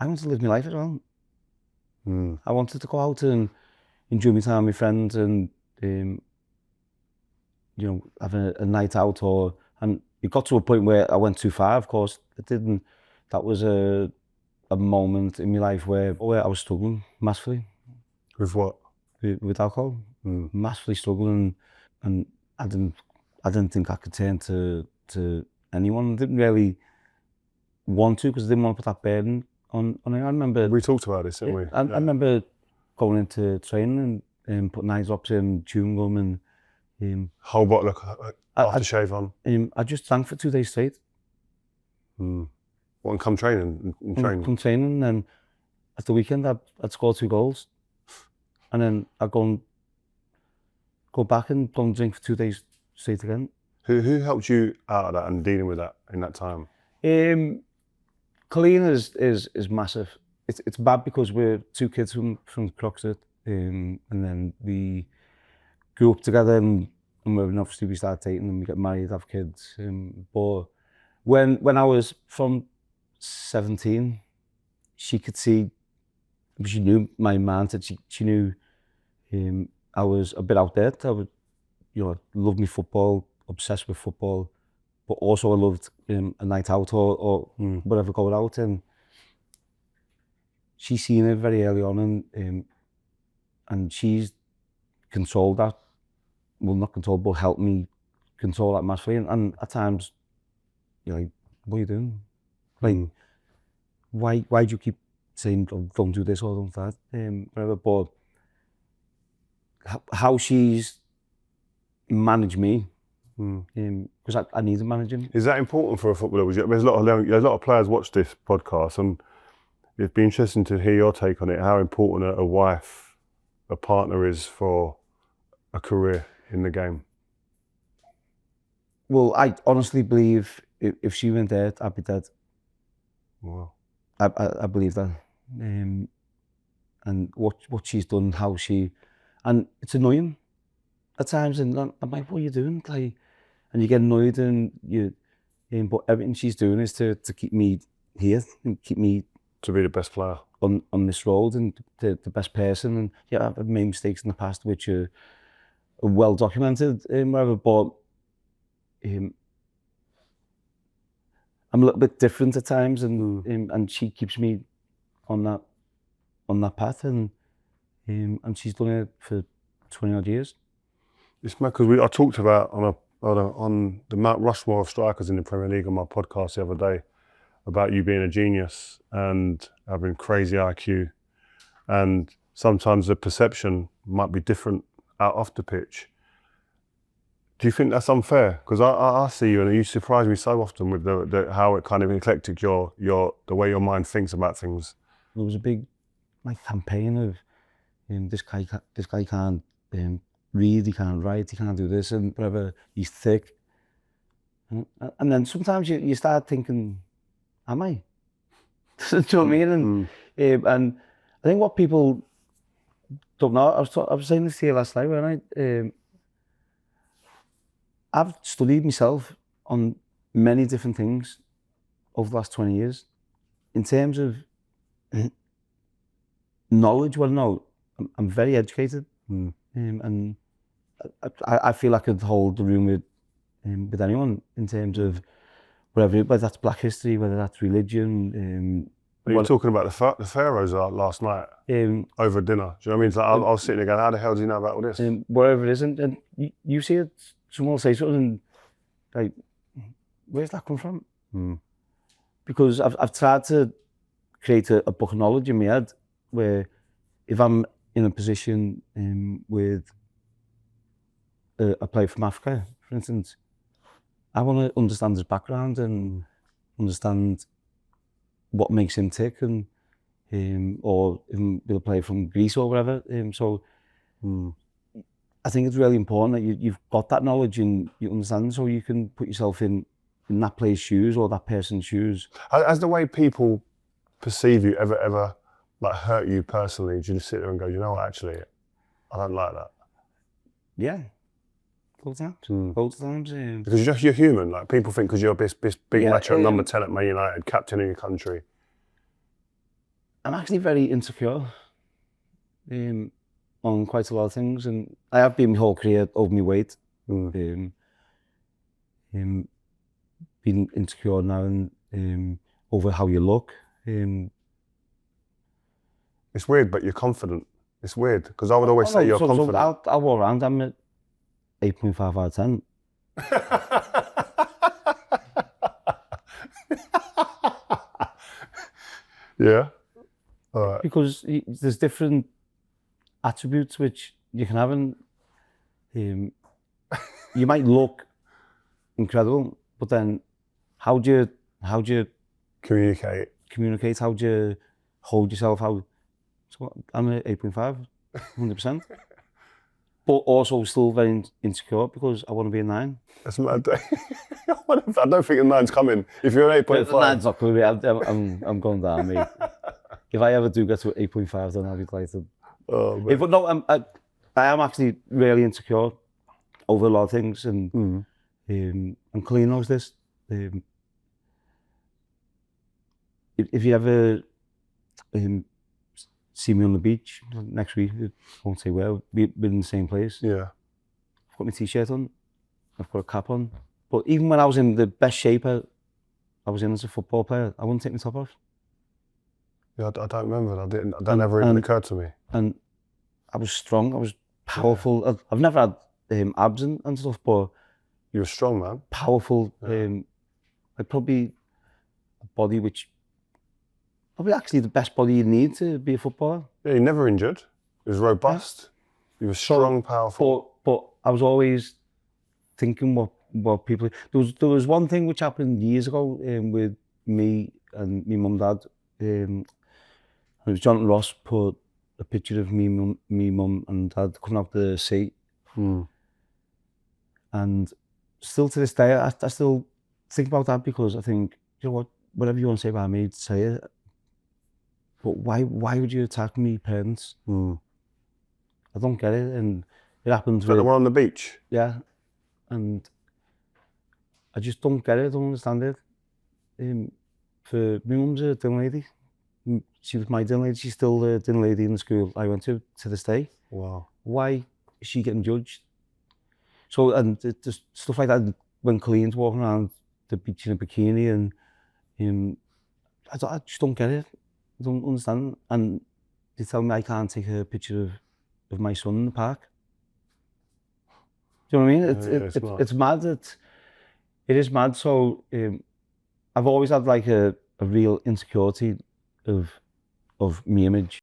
I wanted to live my life as well. I wanted to go out and enjoy my time with friends and, you know, have a night out and it got to a point where I went too far, of course. It didn't, that was a moment in my life where I was struggling massively. With what? With alcohol. Massively struggling, and I didn't think I could turn to anyone. I didn't really want to, because I didn't want to put that burden on it. I remember... We talked about this, didn't we? I remember going into training and putting eye drops in, chewing gum and... whole bottle of aftershave on? I just drank for 2 days straight. What, and come training? Come training, and at the weekend I'd score 2 goals. And then I'd go back and go and drink for 2 days straight again. Who helped you out of that and dealing with that in that time? Coleen is massive. It's bad because we're 2 kids from Croxteth, and then we grew up together, and obviously we started dating and we got married, have kids. But when I was from 17, she could see, she knew my mindset. She knew I was a bit out there. I would, you know, love me football, obsessed with football, but also I loved a night out or whatever, going out. And she seen it very early on, and she's controlled that. Well, not controlled, but helped me control that massively. And at times, you're like, what are you doing? Like, why do you keep saying, don't do this or don't that? Whatever. But how she's managed me, because I need to manage him. Is that important for a footballer? There's a lot of players watch this podcast, and it'd be interesting to hear your take on it. How important a wife, a partner is for a career in the game. Well, I honestly believe if she went dead, I'd be dead. Wow. I believe that. And what she's done, how she, and it's annoying at times, and I'm like, what are you doing? Like, and you get annoyed, and but everything she's doing is to keep me here and keep me to be the best player on this road and the best person. And yeah, I've made mistakes in the past which are well documented, whatever, but I'm a little bit different at times, and she keeps me on that path, and she's done it for 20 odd years. It's mad, because I talked about on the Mount Rushmore of strikers in the Premier League on my podcast the other day about you being a genius and having crazy IQ, and sometimes the perception might be different out off the pitch. Do you think that's unfair? Because I see you, and you surprise me so often with how it kind of eclectic the way your mind thinks about things. There was a big campaign of this guy can't read, he can't write, he can't do this, and whatever, he's thick. And then sometimes you start thinking, am I? Do you know what I mean? And I think what people don't know, I was saying this to you last night, when I've studied myself on many different things over the last 20 years. In terms of knowledge, well, no, I'm very educated, and I feel I could hold the room with anyone in terms of whether that's Black history, whether that's religion. You were talking about the pharaohs last night over dinner. Do you know what I mean? It's like, I was sitting there going, how the hell do you know about all this? Whatever it is, and you see it, someone will say something, and like, where's that come from? Because I've tried to create a book of knowledge in my head where if I'm in a position with a player from Africa, for instance, I want to understand his background and understand what makes him tick, and or even with a player from Greece or whatever. I think it's really important that you've got that knowledge and you understand, so you can put yourself in that player's shoes or that person's shoes. Has the way people perceive you ever like hurt you personally? Do you just sit there and go, you know what, actually, I don't like that? Yeah. All the times. Because you're human. Like, people think because you're this big macho number 10 at Man United, captain of your country. I'm actually very insecure on quite a lot of things, and I have been my whole career over my weight. Being insecure now and over how you look. It's weird, but you're confident. It's weird because I would always say you're confident. So I'll walk around. I'm at 8.5 out of 10. Yeah. All right. Because there's different attributes which you can have, and you might look incredible, but then how do you communicate? How do you hold yourself? So I'm at 8.5, 100%. But also still very insecure because I want to be a 9. That's mad. I don't think a 9's coming. If you're an 8.5. The 9's not going to be. I'm going down, mate. If I ever do get to 8.5, then I'll be delighted. Oh, But no, I am actually really insecure over a lot of things, and Coleen knows this. If you ever see me on the beach next week, I won't say where, we're in the same place. Yeah. I've got my t-shirt on, I've got a cap on. But even when I was in the best shape I was in as a football player, I wouldn't take my top off. Yeah, I don't remember. That never even occurred to me. And I was strong, I was powerful. Yeah. I've never had abs and stuff, but... You were strong, man. Powerful. Yeah. Like probably a body which... Probably actually the best body you need to be a footballer. Yeah, you never injured. It was robust. Yeah. You were strong, powerful. But I was always thinking what people... There was one thing which happened years ago with me and my mum and dad. It was Jonathan Ross put a picture of me, mum and dad coming out the sea. And still to this day, I still think about that because I think, you know what, whatever you want to say about me, say it. But why would you attack me parents? I don't get it, and it happens with... the one on the beach? Yeah, and I just don't get it, I don't understand it. For my mum's a dinner lady. She was my dinner lady, she's still the dinner lady in the school I went to this day. Wow. Why is she getting judged? So, and there's stuff like that when Coleen's walking around the beach in a bikini, and I just don't get it. I don't understand. And they tell me I can't take a picture of my son in the park. Do you know what I mean? It's mad. It is mad. So I've always had like a real insecurity of my image.